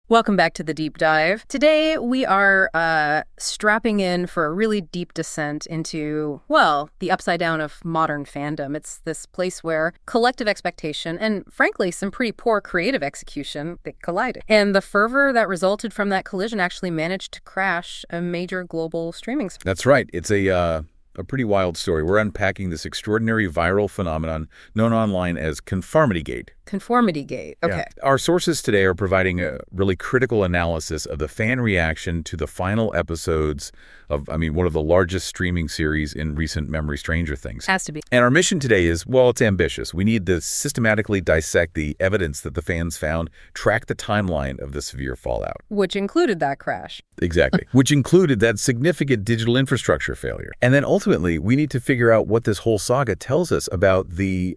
Welcome back to the Deep Dive. Today we are strapping in for a really deep descent into, well, the upside down of modern fandom. It's this place where collective expectation and, frankly, some pretty poor creative execution, they collided. And the fervor that resulted from that collision actually managed to crash a major global streaming service. That's right. It's a pretty wild story. We're unpacking this extraordinary viral phenomenon known online as Conformity Gate. Conformity Gate. Okay. Yeah. Our sources today are providing a really critical analysis of the fan reaction to the final episodes of, one of the largest streaming series in recent memory, Stranger Things. Has to be. And our mission today is, well, it's ambitious. We need to systematically dissect the evidence that the fans found, track the timeline of the severe fallout. Which included that crash. Exactly. Which included that significant digital infrastructure failure. And then ultimately, we need to figure out what this whole saga tells us about the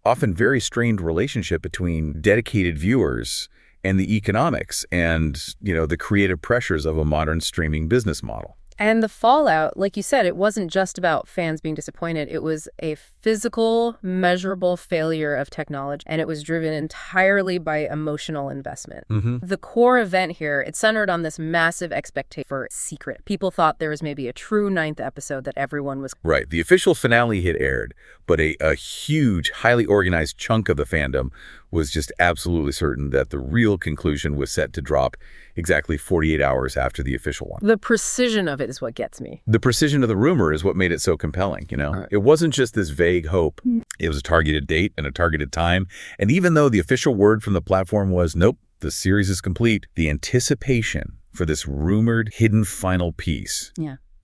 often very strained relationship between dedicated viewers and the economics and, the creative pressures of a modern streaming business model. And the fallout, like you said, it wasn't just about fans being disappointed. It was a physical, measurable failure of technology, and it was driven entirely by emotional investment. The core event here, it centered on this massive expectation for secret. People thought there was maybe a true 9th episode that everyone was... Right. The official finale had aired, but a huge, highly organized chunk of the fandom was just absolutely certain that the real conclusion was set to drop exactly 48 hours after the official one. The precision of it is what gets me. The precision of the rumor is what made it so compelling, Right. It wasn't just this vague hope. It was a targeted date and a targeted time. And even though the official word from the platform was, nope, the series is complete, the anticipation for this rumored hidden final piece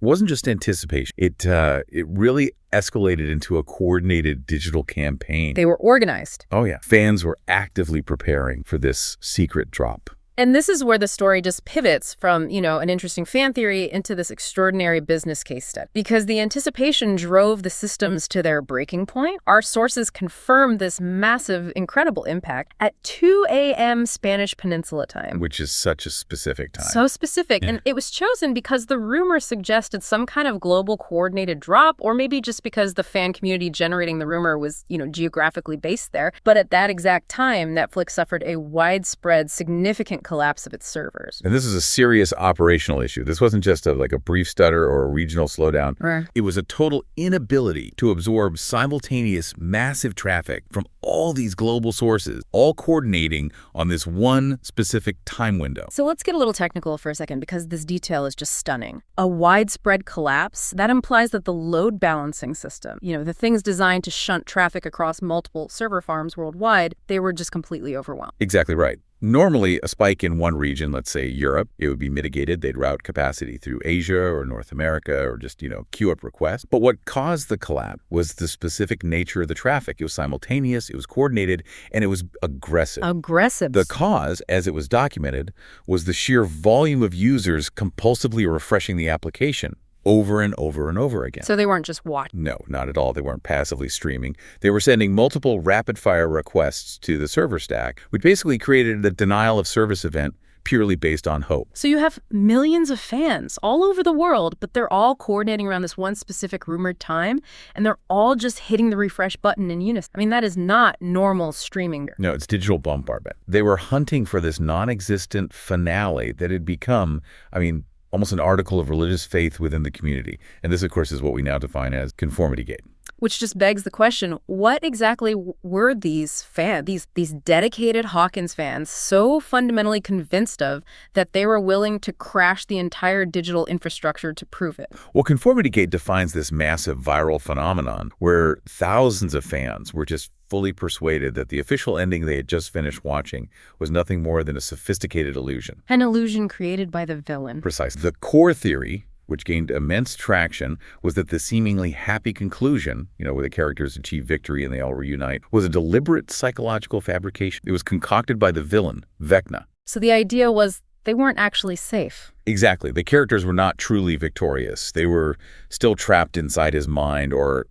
wasn't just anticipation. It really escalated into a coordinated digital campaign. They were organized. Oh, yeah. Fans were actively preparing for this secret drop. And this is where the story just pivots from, an interesting fan theory into this extraordinary business case study. Because the anticipation drove the systems to their breaking point, our sources confirmed this massive, incredible impact at 2 a.m. Spanish Peninsula time. Which is such a specific time. So specific. Yeah. And it was chosen because the rumor suggested some kind of global coordinated drop, or maybe just because the fan community generating the rumor was, geographically based there. But at that exact time, Netflix suffered a widespread, significant collapse of its servers. And this is a serious operational issue. This wasn't just a brief stutter or a regional slowdown. Right. It was a total inability to absorb simultaneous massive traffic from all these global sources, all coordinating on this one specific time window. So let's get a little technical for a second, because this detail is just stunning. A widespread collapse, that implies that the load balancing system, the things designed to shunt traffic across multiple server farms worldwide, they were just completely overwhelmed. Exactly right. Normally, a spike in one region, let's say Europe, it would be mitigated. They'd route capacity through Asia or North America or just, queue up requests. But what caused the collapse was the specific nature of the traffic. It was simultaneous, it was coordinated, and it was aggressive. Aggressive. The cause, as it was documented, was the sheer volume of users compulsively refreshing the application over and over and over again. So they weren't just watching? No, not at all. They weren't passively streaming. They were sending multiple rapid-fire requests to the server stack, which basically created a denial of service event purely based on hope. So you have millions of fans all over the world, but they're all coordinating around this one specific rumored time, and they're all just hitting the refresh button in unison. That is not normal streaming. No, it's digital bombardment. They were hunting for this non-existent finale that had become, almost an article of religious faith within the community. And this, of course, is what we now define as Conformity Gate. Which just begs the question, what exactly were these fans, these dedicated Hawkins fans, so fundamentally convinced of that they were willing to crash the entire digital infrastructure to prove it? Well, Conformity Gate defines this massive viral phenomenon where thousands of fans were just fully persuaded that the official ending they had just finished watching was nothing more than a sophisticated illusion. An illusion created by the villain. Precisely. The core theory, which gained immense traction, was that the seemingly happy conclusion, where the characters achieve victory and they all reunite, was a deliberate psychological fabrication. It was concocted by the villain, Vecna. So the idea was they weren't actually safe. Exactly. The characters were not truly victorious. They were still trapped inside his mind or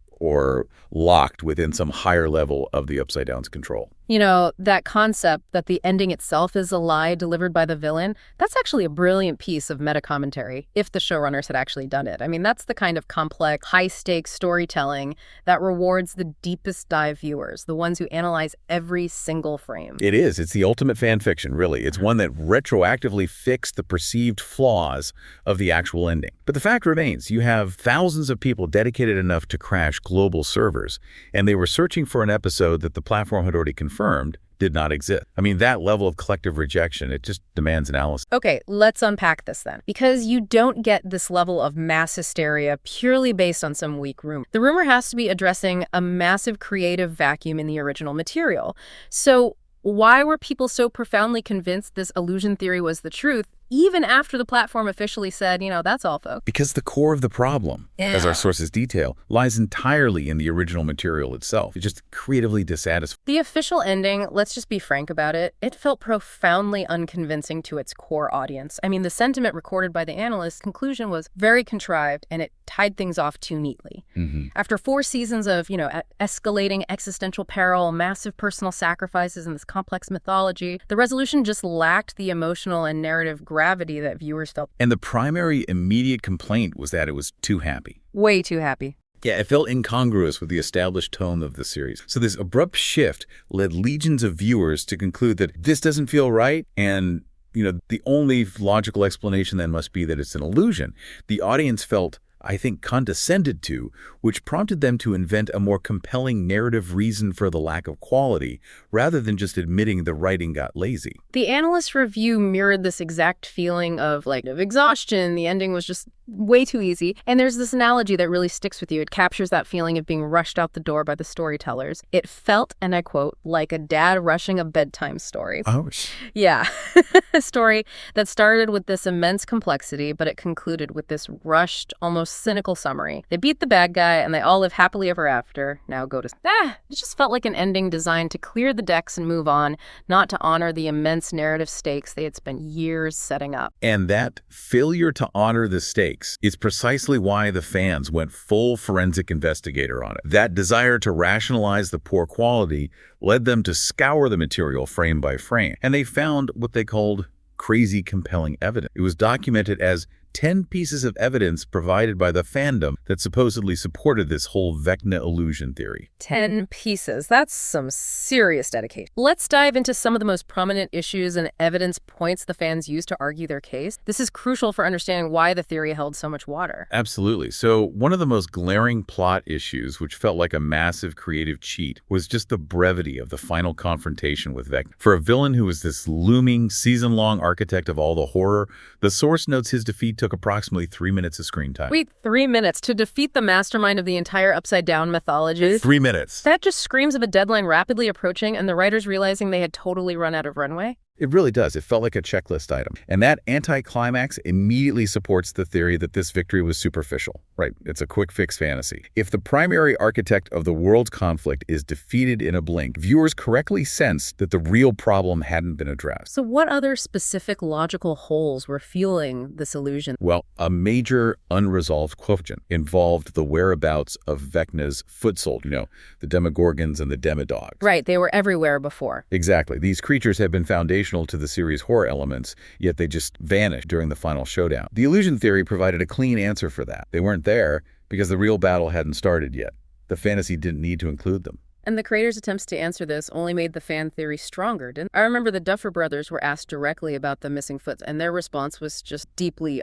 locked within some higher level of the Upside Down's control. You know, that concept that the ending itself is a lie delivered by the villain, that's actually a brilliant piece of meta-commentary, if the showrunners had actually done it. I mean, that's the kind of complex, high-stakes storytelling that rewards the deepest dive viewers, the ones who analyze every single frame. It is. It's the ultimate fan fiction, really. It's one that retroactively fixed the perceived flaws of the actual ending. But the fact remains, you have thousands of people dedicated enough to crash global servers, and they were searching for an episode that the platform had already confirmed did not exist. I mean, that level of collective rejection, it just demands analysis. Okay, let's unpack this then. Because you don't get this level of mass hysteria purely based on some weak rumor. The rumor has to be addressing a massive creative vacuum in the original material. So why were people so profoundly convinced this illusion theory was the truth, even after the platform officially said, you know, that's all, folks? Because the core of the problem, as our sources detail, lies entirely in the original material itself. It's just creatively dissatisfying. The official ending, let's just be frank about it, it felt profoundly unconvincing to its core audience. I mean, the sentiment recorded by the analyst's conclusion was very contrived, and it tied things off too neatly. After 4 seasons of, you know, escalating existential peril, massive personal sacrifices, and this complex mythology, the resolution just lacked the emotional and narrative gravity that viewers felt. And the primary immediate complaint was that it was too happy. Way too happy. Yeah, it felt incongruous with the established tone of the series. So this abrupt shift led legions of viewers to conclude that this doesn't feel right, and the only logical explanation then must be that it's an illusion. The audience felt, I think, condescended to, which prompted them to invent a more compelling narrative reason for the lack of quality, rather than just admitting the writing got lazy. The analyst review mirrored this exact feeling of exhaustion. The ending was just way too easy. And there's this analogy that really sticks with you. It captures that feeling of being rushed out the door by the storytellers. It felt, and I quote, like a dad rushing a bedtime story. Ouch. Yeah. A story that started with this immense complexity, but it concluded with this rushed, almost cynical summary. They beat the bad guy and they all live happily ever after. Now go to... It just felt like an ending designed to clear the decks and move on, not to honor the immense narrative stakes they had spent years setting up. And that failure to honor the stakes is precisely why the fans went full forensic investigator on it. That desire to rationalize the poor quality led them to scour the material frame by frame, and they found what they called crazy compelling evidence. It was documented as 10 pieces of evidence provided by the fandom that supposedly supported this whole Vecna illusion theory. 10 pieces. That's some serious dedication. Let's dive into some of the most prominent issues and evidence points the fans used to argue their case. This is crucial for understanding why the theory held so much water. Absolutely. So one of the most glaring plot issues, which felt like a massive creative cheat, was just the brevity of the final confrontation with Vecna. For a villain who was this looming, season-long architect of all the horror, the source notes his defeat took approximately 3 minutes of screen time. Wait, 3 minutes to defeat the mastermind of the entire upside-down mythology? 3 minutes. That just screams of a deadline rapidly approaching and the writers realizing they had totally run out of runway? It really does. It felt like a checklist item. And that anti-climax immediately supports the theory that this victory was superficial. Right, it's a quick fix fantasy. If the primary architect of the world's conflict is defeated in a blink, viewers correctly sense that the real problem hadn't been addressed. So what other specific logical holes were fueling this illusion? Well, a major unresolved question involved the whereabouts of Vecna's foot soldiers, the Demogorgons and the Demodogs. Right, they were everywhere before. Exactly. These creatures have been foundational to the series' horror elements, yet they just vanished during the final showdown. The illusion theory provided a clean answer for that. They weren't there because the real battle hadn't started yet. The fantasy didn't need to include them. And the creators' attempts to answer this only made the fan theory stronger, didn't they? I remember the Duffer Brothers were asked directly about the missing foot, and their response was just deeply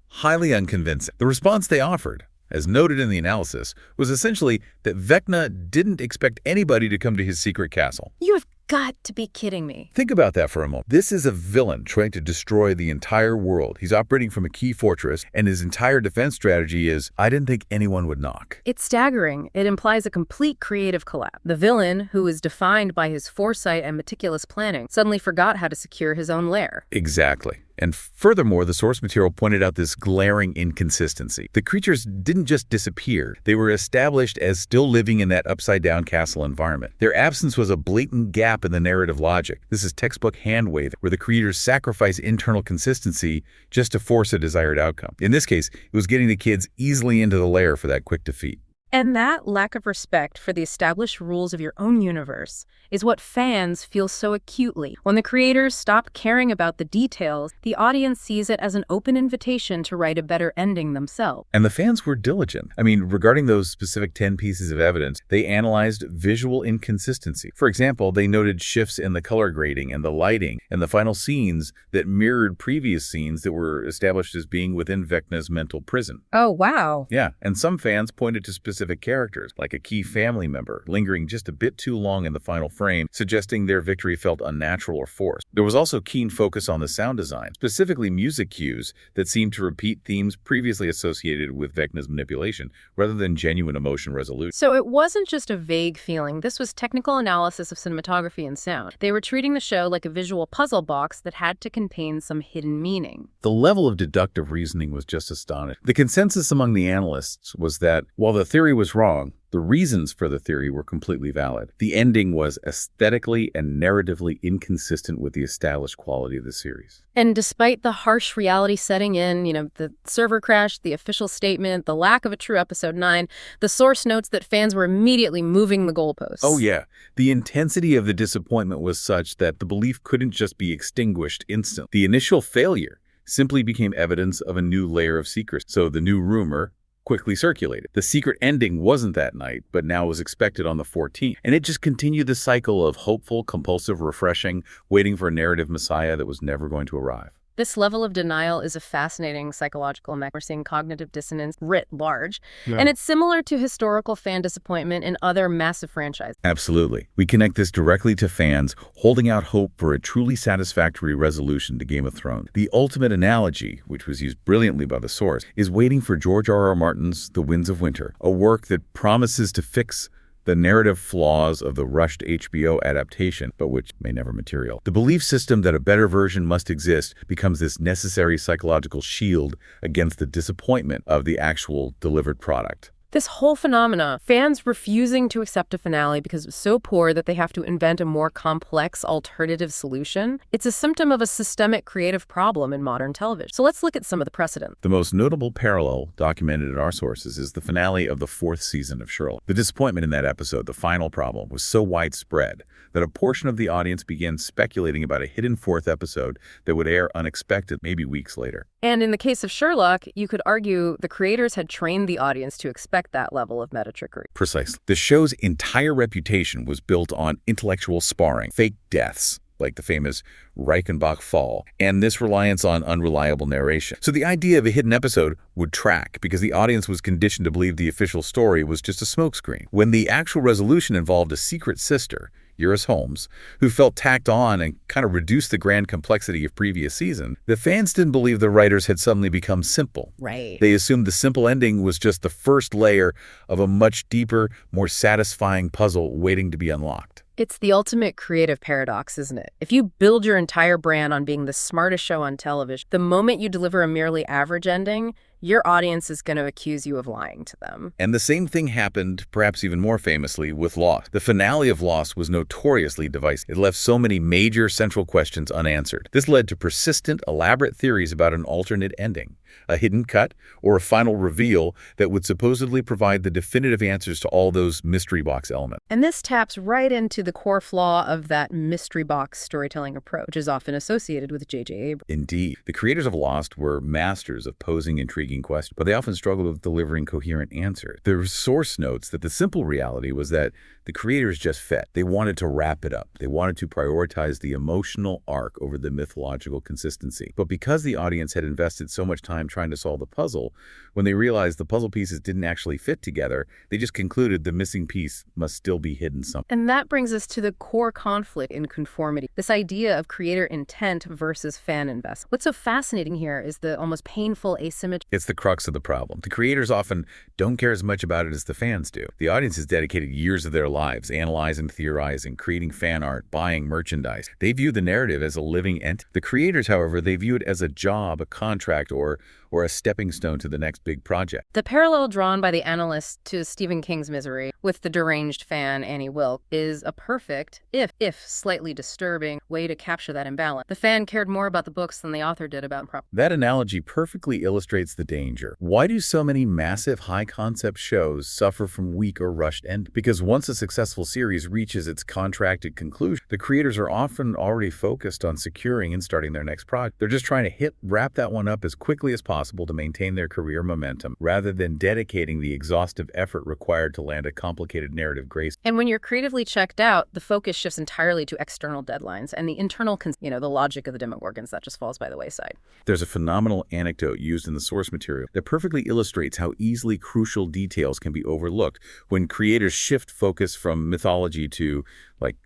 highly unconvincing. The response they offered, as noted in the analysis, was essentially that Vecna didn't expect anybody to come to his secret castle. You have got to be kidding me. Think about that for a moment. This is a villain trying to destroy the entire world. He's operating from a key fortress, and his entire defense strategy is, I didn't think anyone would knock. It's staggering. It implies a complete creative collapse. The villain, who is defined by his foresight and meticulous planning, suddenly forgot how to secure his own lair. Exactly. And furthermore, the source material pointed out this glaring inconsistency. The creatures didn't just disappear. They were established as still living in that upside-down castle environment. Their absence was a blatant gap in the narrative logic. This is textbook hand-waving, where the creators sacrifice internal consistency just to force a desired outcome. In this case, it was getting the kids easily into the lair for that quick defeat. And that lack of respect for the established rules of your own universe is what fans feel so acutely. When the creators stop caring about the details, the audience sees it as an open invitation to write a better ending themselves. And the fans were diligent. I mean, regarding those specific 10 pieces of evidence, they analyzed visual inconsistency. For example, they noted shifts in the color grading and the lighting and the final scenes that mirrored previous scenes that were established as being within Vecna's mental prison. Oh, wow. Yeah, and some fans pointed to specific characters, like a key family member, lingering just a bit too long in the final frame, suggesting their victory felt unnatural or forced. There was also keen focus on the sound design, specifically music cues that seemed to repeat themes previously associated with Vecna's manipulation, rather than genuine emotion resolution. So it wasn't just a vague feeling. This was technical analysis of cinematography and sound. They were treating the show like a visual puzzle box that had to contain some hidden meaning. The level of deductive reasoning was just astonishing. The consensus among the analysts was that while the theory was wrong, the reasons for the theory were completely valid. The ending was aesthetically and narratively inconsistent with the established quality of the series. And despite the harsh reality setting in, the server crash, the official statement, the lack of a true episode 9, the source notes that fans were immediately moving the goalposts. Oh yeah, the intensity of the disappointment was such that the belief couldn't just be extinguished instantly. The initial failure simply became evidence of a new layer of secrecy. So the new rumor quickly circulated. The secret ending wasn't that night, but now was expected on the 14th. And it just continued the cycle of hopeful, compulsive, refreshing, waiting for a narrative messiah that was never going to arrive. This level of denial is a fascinating psychological mechanism. We're seeing cognitive dissonance writ large. Yeah. And it's similar to historical fan disappointment in other massive franchises. Absolutely. We connect this directly to fans holding out hope for a truly satisfactory resolution to Game of Thrones. The ultimate analogy, which was used brilliantly by the source, is waiting for George R.R. Martin's The Winds of Winter, a work that promises to fix the narrative flaws of the rushed HBO adaptation, but which may never materialize. The belief system that a better version must exist becomes this necessary psychological shield against the disappointment of the actual delivered product. This whole phenomena, fans refusing to accept a finale because it was so poor that they have to invent a more complex alternative solution, it's a symptom of a systemic creative problem in modern television. So let's look at some of the precedent. The most notable parallel documented in our sources is the finale of the 4th season of Sherlock. The disappointment in that episode, the final problem, was so widespread that a portion of the audience began speculating about a hidden 4th episode that would air unexpected, maybe weeks later. And in the case of Sherlock, you could argue the creators had trained the audience to expect that level of meta-trickery. Precisely. The show's entire reputation was built on intellectual sparring, fake deaths, like the famous Reichenbach fall, and this reliance on unreliable narration. So the idea of a hidden episode would track because the audience was conditioned to believe the official story was just a smokescreen. When the actual resolution involved a secret sister, Eurus Holmes, who felt tacked on and kind of reduced the grand complexity of previous season, the fans didn't believe the writers had suddenly become simple. Right. They assumed the simple ending was just the first layer of a much deeper, more satisfying puzzle waiting to be unlocked. It's the ultimate creative paradox, isn't it? If you build your entire brand on being the smartest show on television, the moment you deliver a merely average ending, your audience is going to accuse you of lying to them. And the same thing happened, perhaps even more famously, with Lost. The finale of Lost was notoriously divisive. It left so many major central questions unanswered. This led to persistent, elaborate theories about an alternate ending, a hidden cut, or a final reveal that would supposedly provide the definitive answers to all those mystery box elements. And this taps right into the core flaw of that mystery box storytelling approach, which is often associated with J.J. Abrams. Indeed. The creators of Lost were masters of posing intriguing questions, but they often struggled with delivering coherent answers. The source notes that the simple reality was that the creators just fed. They wanted to wrap it up. They wanted to prioritize the emotional arc over the mythological consistency. But because the audience had invested so much time trying to solve the puzzle, when they realized the puzzle pieces didn't actually fit together, they just concluded the missing piece must still be hidden somewhere. And that brings us to the core conflict in Conformity, this idea of creator intent versus fan investment. What's so fascinating here is the almost painful asymmetry. It's the crux of the problem. The creators often don't care as much about it as the fans do. The audience has dedicated years of their lives analyzing, theorizing, creating fan art, buying merchandise. They view the narrative as a living entity. The creators, however, they view it as a job, a contract, or or a stepping stone to the next big project. The parallel drawn by the analyst to Stephen King's Misery with the deranged fan Annie Wilk is a perfect, if slightly disturbing, way to capture that imbalance. The fan cared more about the books than the author did about prop. That analogy perfectly illustrates the danger. Why do so many massive high-concept shows suffer from weak or rushed endings? Because once a successful series reaches its contracted conclusion, the creators are often already focused on securing and starting their next project. They're just trying to wrap that one up as quickly as possible to maintain their career momentum, rather than dedicating the exhaustive effort required to land a complicated narrative gracefully. And when you're creatively checked out, the focus shifts entirely to external deadlines, and the internal, the logic of the Demogorgons, that just falls by the wayside. There's a phenomenal anecdote used in the source material that perfectly illustrates how easily crucial details can be overlooked when creators shift focus from mythology to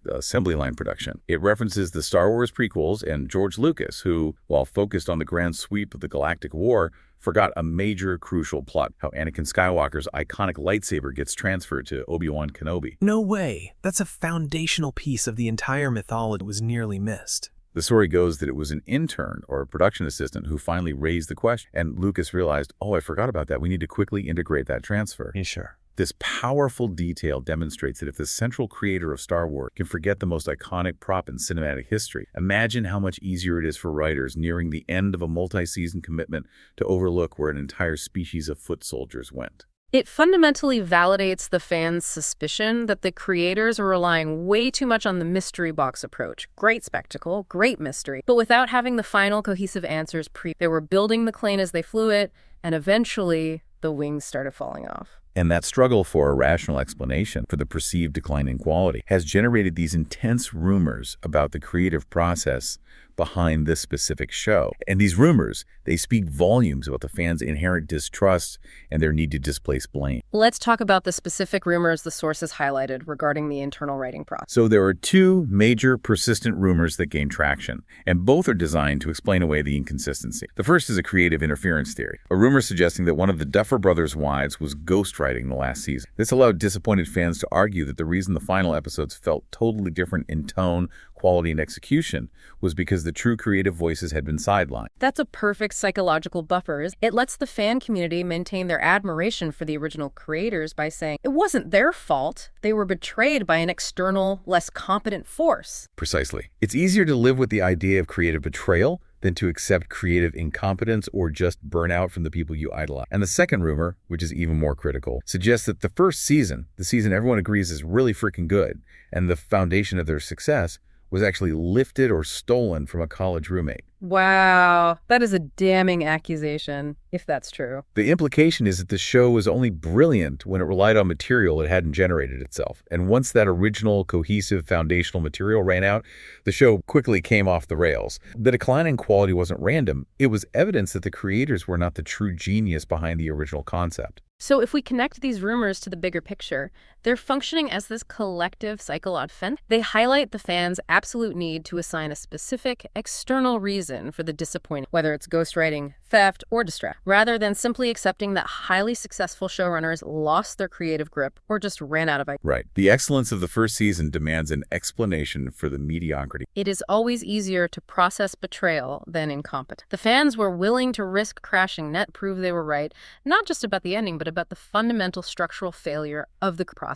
assembly line production. It references the Star Wars prequels and George Lucas, who, while focused on the grand sweep of the Galactic War, forgot a major crucial plot: how Anakin Skywalker's iconic lightsaber gets transferred to Obi-Wan Kenobi. No way. That's a foundational piece of the entire mythology that was nearly missed. The story goes that it was an intern or a production assistant who finally raised the question, and Lucas realized, oh, I forgot about that. We need to quickly integrate that transfer. Yeah, sure. This powerful detail demonstrates that if the central creator of Star Wars can forget the most iconic prop in cinematic history, imagine how much easier it is for writers nearing the end of a multi-season commitment to overlook where an entire species of foot soldiers went. It fundamentally validates the fans' suspicion that the creators are relying way too much on the mystery box approach. Great spectacle, great mystery, but without having the final cohesive answers They were building the plane as they flew it, and eventually the wings started falling off. And that struggle for a rational explanation for the perceived decline in quality has generated these intense rumors about the creative process behind this specific show. And these rumors, they speak volumes about the fans' inherent distrust and their need to displace blame. Let's talk about the specific rumors the sources highlighted regarding the internal writing process. So there are two major persistent rumors that gain traction, and both are designed to explain away the inconsistency. The first is a creative interference theory, a rumor suggesting that one of the Duffer Brothers' wives was ghostwriting the last season. This allowed disappointed fans to argue that the reason the final episodes felt totally different in tone, quality, and execution was because the true creative voices had been sidelined. That's a perfect psychological buffer. It lets the fan community maintain their admiration for the original creators by saying it wasn't their fault. They were betrayed by an external, less competent force. Precisely. It's easier to live with the idea of creative betrayal than to accept creative incompetence or just burnout from the people you idolize. And the second rumor, which is even more critical, suggests that the first season, the season everyone agrees is really freaking good, and the foundation of their success, was actually lifted or stolen from a college roommate. Wow, that is a damning accusation, if that's true. The implication is that the show was only brilliant when it relied on material it hadn't generated itself. And once that original, cohesive, foundational material ran out, the show quickly came off the rails. The decline in quality wasn't random. It was evidence that the creators were not the true genius behind the original concept. So if we connect these rumors to the bigger picture, they're functioning as this collective psychological defense. They highlight the fans' absolute need to assign a specific external reason for the disappointment, whether it's ghostwriting, theft, or distract, rather than simply accepting that highly successful showrunners lost their creative grip or just ran out of ideas. Right. The excellence of the first season demands an explanation for the mediocrity. It is always easier to process betrayal than incompetence. The fans were willing to risk crashing net, prove they were right, not just about the ending, but about the fundamental structural failure of the process.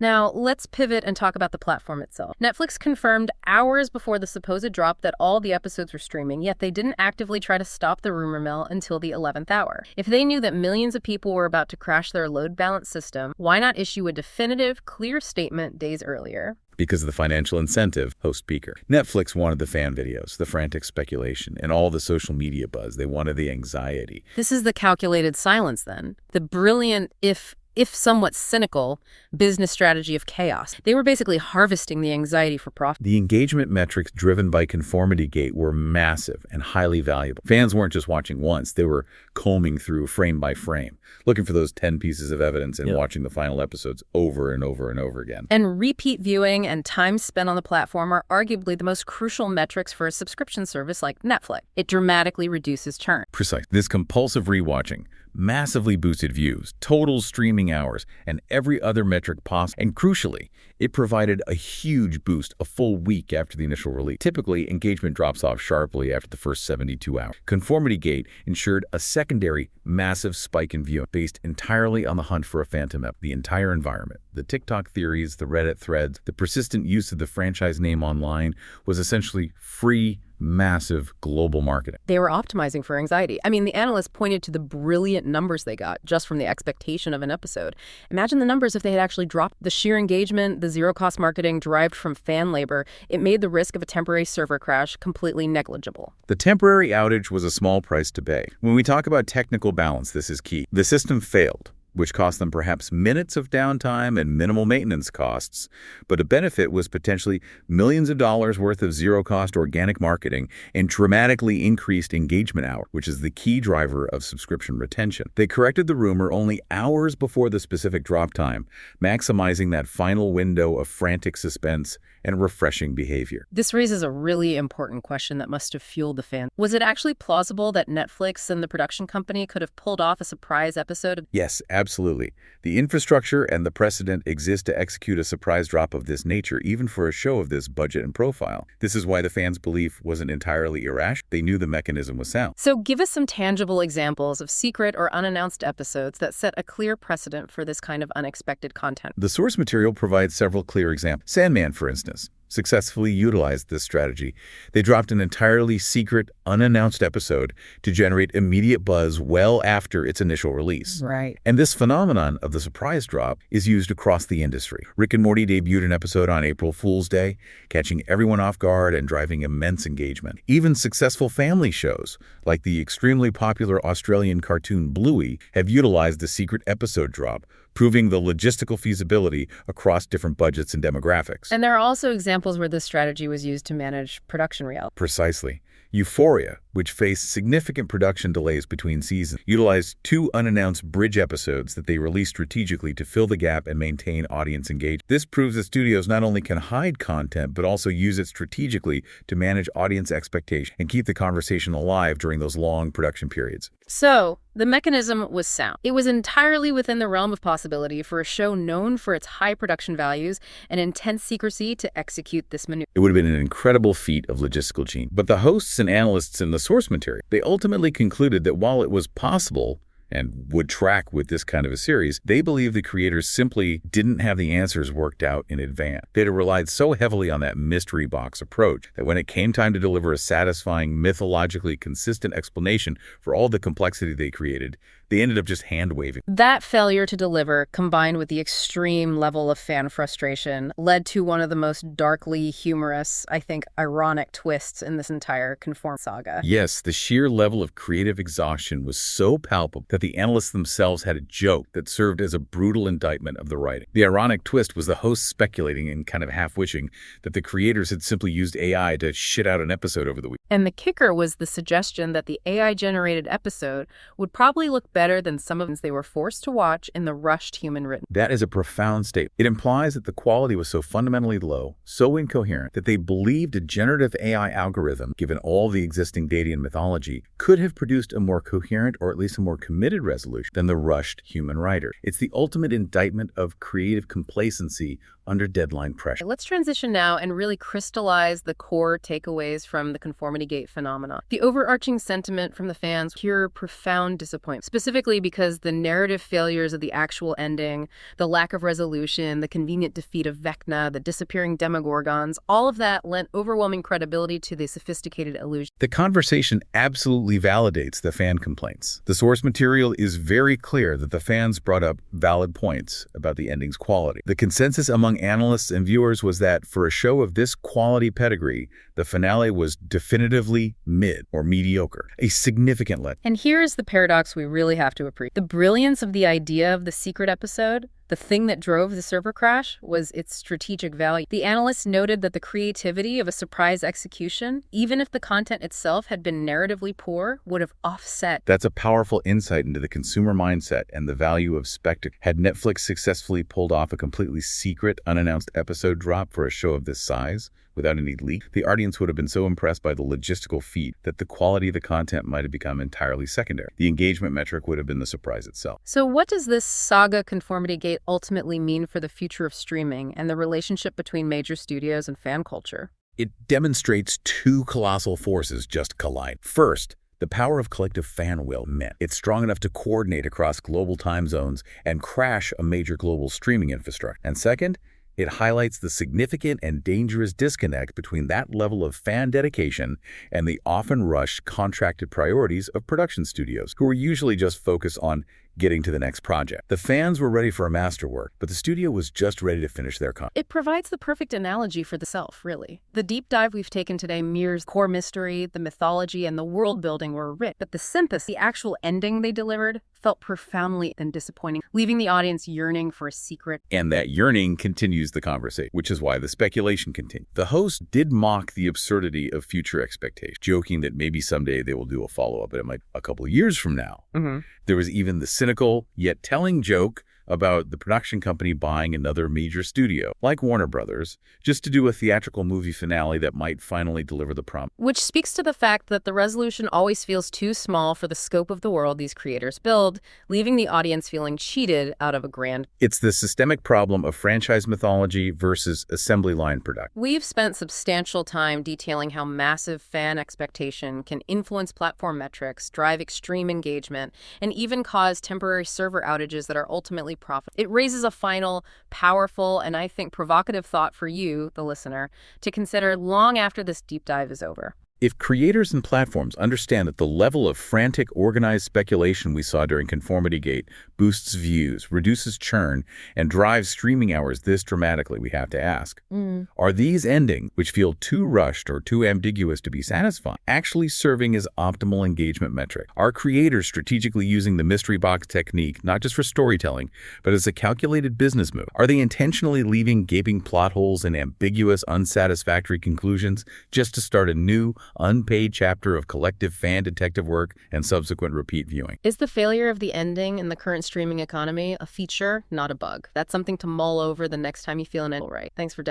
Now, let's pivot and talk about the platform itself. Netflix confirmed hours before the supposed drop that all the episodes were streaming, yet they didn't actively try to stop the rumor mill until the 11th hour. If they knew that millions of people were about to crash their load balance system, why not issue a definitive, clear statement days earlier? Because of the financial incentive, host speaker. Netflix wanted the fan videos, the frantic speculation, and all the social media buzz. They wanted the anxiety. This is the calculated silence, then. The brilliant, if somewhat cynical, business strategy of chaos. They were basically harvesting the anxiety for profit. The engagement metrics driven by Conformity Gate were massive and highly valuable. Fans weren't just watching once. They were combing through frame by frame, looking for those 10 pieces of evidence and watching the final episodes over and over and over again. And repeat viewing and time spent on the platform are arguably the most crucial metrics for a subscription service like Netflix. It dramatically reduces churn. Precise. This compulsive rewatching massively boosted views, total streaming hours, and every other metric possible. And crucially, It provided a huge boost a full week after the initial release. Typically, engagement drops off sharply after the first 72 hours. Conformity Gate ensured a secondary, massive spike in viewing based entirely on the hunt for a Phantom ep. The entire environment, the TikTok theories, the Reddit threads, the persistent use of the franchise name online was essentially free, massive global marketing. They were optimizing for anxiety. I mean, the analysts pointed to the brilliant numbers they got just from the expectation of an episode. Imagine the numbers if they had actually dropped the sheer engagement, the zero-cost marketing derived from fan labor. It made the risk of a temporary server crash completely negligible. The temporary outage was a small price to pay. When we talk about technical balance, this is key. The system failed, which cost them perhaps minutes of downtime and minimal maintenance costs, but a benefit was potentially millions of dollars worth of zero-cost organic marketing and dramatically increased engagement hour, which is the key driver of subscription retention. They corrected the rumor only hours before the specific drop time, maximizing that final window of frantic suspense and refreshing behavior. This raises a really important question that must have fueled the fans. Was it actually plausible that Netflix and the production company could have pulled off a surprise episode? Yes, absolutely. The infrastructure and the precedent exist to execute a surprise drop of this nature, even for a show of this budget and profile. This is why the fans' belief wasn't entirely irrational. They knew the mechanism was sound. So give us some tangible examples of secret or unannounced episodes that set a clear precedent for this kind of unexpected content. The source material provides several clear examples. Sandman, for instance, successfully utilized this strategy. They dropped an entirely secret, unannounced episode to generate immediate buzz well after its initial release. Right. And this phenomenon of the surprise drop is used across the industry. Rick and Morty debuted an episode on April Fool's Day, catching everyone off guard and driving immense engagement. Even successful family shows, like the extremely popular Australian cartoon Bluey, have utilized the secret episode drop, proving the logistical feasibility across different budgets and demographics. And there are also examples where this strategy was used to manage production reality. Precisely. Euphoria, which faced significant production delays between seasons, utilized 2 unannounced bridge episodes that they released strategically to fill the gap and maintain audience engagement. This proves that studios not only can hide content, but also use it strategically to manage audience expectation and keep the conversation alive during those long production periods. So, the mechanism was sound. It was entirely within the realm of possibility for a show known for its high production values and intense secrecy to execute this maneuver. It would have been an incredible feat of logistical genius. But the hosts and analysts in the source material, they ultimately concluded that while it was possible and would track with this kind of a series, they believe the creators simply didn't have the answers worked out in advance. They had relied so heavily on that mystery box approach that when it came time to deliver a satisfying, mythologically consistent explanation for all the complexity they created, they ended up just hand-waving. That failure to deliver, combined with the extreme level of fan frustration, led to one of the most darkly humorous, I think, ironic twists in this entire Conformity saga. Yes, the sheer level of creative exhaustion was so palpable that the analysts themselves had a joke that served as a brutal indictment of the writing. The ironic twist was the hosts speculating and kind of half-wishing that the creators had simply used AI to shit out an episode over the week. And the kicker was the suggestion that the AI-generated episode would probably look better than some of the they were forced to watch in the rushed human-written. That is a profound statement. It implies that the quality was so fundamentally low, so incoherent, that they believed a generative AI algorithm, given all the existing data and mythology, could have produced a more coherent or at least a more committed resolution than the rushed human writer. It's the ultimate indictment of creative complacency under deadline pressure. Let's transition now and really crystallize the core takeaways from the Conformity Gate phenomenon. The overarching sentiment from the fans, pure profound disappointment, specifically because the narrative failures of the actual ending, the lack of resolution, the convenient defeat of Vecna, the disappearing Demogorgons, all of that lent overwhelming credibility to the sophisticated illusion. The conversation absolutely validates the fan complaints. The source material is very clear that the fans brought up valid points about the ending's quality. The consensus among analysts and viewers was that for a show of this quality pedigree, the finale was definitively mid or mediocre, a significant let. And here's the paradox we really have to appreciate. The brilliance of the idea of the secret episode, the thing that drove the server crash, was its strategic value. The analysts noted that the creativity of a surprise execution, even if the content itself had been narratively poor, would have offset. That's a powerful insight into the consumer mindset and the value of spectacle. Had Netflix successfully pulled off a completely secret, unannounced episode drop for a show of this size, without any leak, the audience would have been so impressed by the logistical feat that the quality of the content might have become entirely secondary. The engagement metric would have been the surprise itself. So what does this saga Conformity Gate ultimately mean for the future of streaming and the relationship between major studios and fan culture? It demonstrates two colossal forces just collide. First, the power of collective fan will meant it's strong enough to coordinate across global time zones and crash a major global streaming infrastructure. And second, it highlights the significant and dangerous disconnect between that level of fan dedication and the often rushed contracted priorities of production studios, who are usually just focused on getting to the next project. The fans were ready for a masterwork, but the studio was just ready to finish their content. It provides the perfect analogy for the self, really. The deep dive we've taken today mirrors core mystery, the mythology, and the world building were rich, but the synthesis, the actual ending they delivered, felt profoundly and disappointing, leaving the audience yearning for a secret. And that yearning continues the conversation, which is why the speculation continued. The host did mock the absurdity of future expectations, joking that maybe someday they will do a follow-up, but it might a couple of years from now. There was even the cynical yet telling joke about the production company buying another major studio, like Warner Brothers, just to do a theatrical movie finale that might finally deliver the promise. Which speaks to the fact that the resolution always feels too small for the scope of the world these creators build, leaving the audience feeling cheated out of a grand. It's the systemic problem of franchise mythology versus assembly line production. We've spent substantial time detailing how massive fan expectation can influence platform metrics, drive extreme engagement, and even cause temporary server outages that are ultimately profit. It raises a final, powerful, and I think provocative thought for you, the listener, to consider long after this deep dive is over. If creators and platforms understand that the level of frantic, organized speculation we saw during Conformity Gate boosts views, reduces churn, and drives streaming hours this dramatically, we have to ask, are these endings, which feel too rushed or too ambiguous to be satisfying, actually serving as optimal engagement metric? Are creators strategically using the mystery box technique not just for storytelling, but as a calculated business move? Are they intentionally leaving gaping plot holes and ambiguous, unsatisfactory conclusions just to start a new, unpaid chapter of collective fan detective work and subsequent repeat viewing? Is the failure of the ending in the current streaming economy a feature, not a bug? That's something to mull over the next time you feel an right. Thanks for